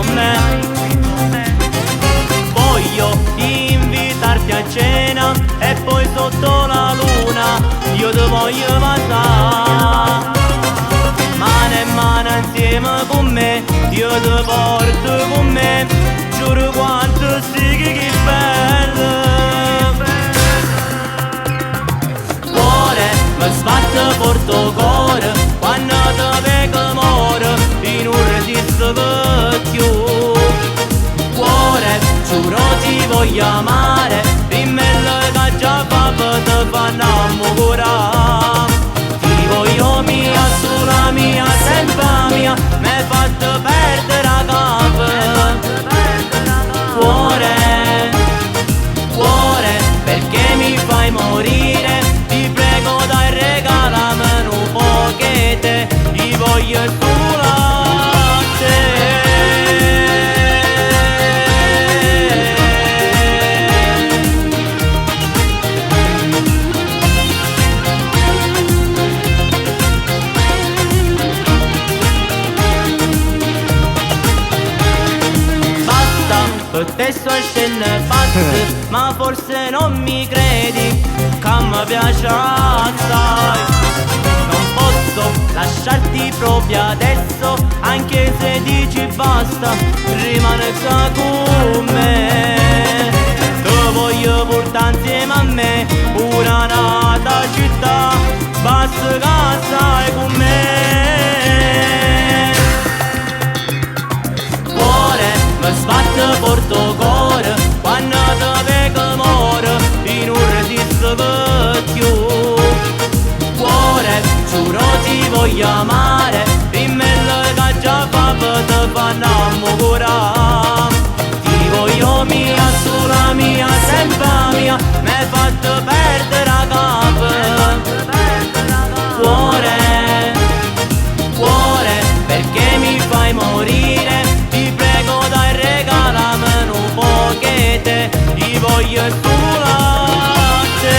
con me. Voglio invitarti a cena e poi sotto la luna io ti voglio passare. Mano in mano insieme con me, io ti porto con me, giuro quanto stighi che bello. Cuore, mi sbatte porto cuore, quando ti vedo muore, in un resiste più. Cuore, giuro ti voglio amare, in me che già fa te fa innamorare. Ti voglio mia, sola mia, sempre mia, mi hai fatto perdere la capa. Cuore, cuore, perché mi fai morire? Ti prego dai regalami un pochetto, ti voglio solo a te. Per te sto scene fatte, ma forse non mi credi che mi piace assai. Non posso lasciarti proprio adesso, anche se dici basta, rimane con me. Ti voglio portare insieme a me, una nata città, basta che stai con me. Mi sbatte porto cuore, quando ti vedo muore, in un resiste più. Cuore, giuro ti voglio amare, in me che già fa te fa innamorare. Ti voglio mia, sola mia, sempre mia, mi hai fatto perdere la capa. Cuore, cuore, perché mi fai morire? Regalami un pochetto, ti voglio solo a te.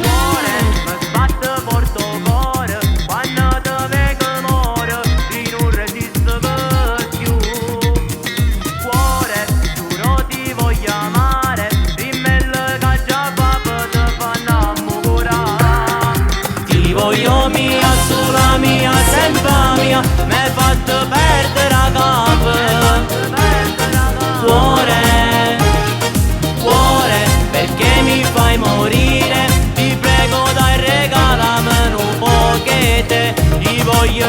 Cuore, mi sbatte porto cuore, quando ti vedo muore, in un resiste più. Cuore, giuro ti voglio amare, dimmelo che già fa te fa innamorare. Ti voglio mia, sola mia, sempre mia, mi hai fatto perdere la capa. Cuore, cuore, perché mi fai morire? Ti prego dai regalami un pochetto, ti voglio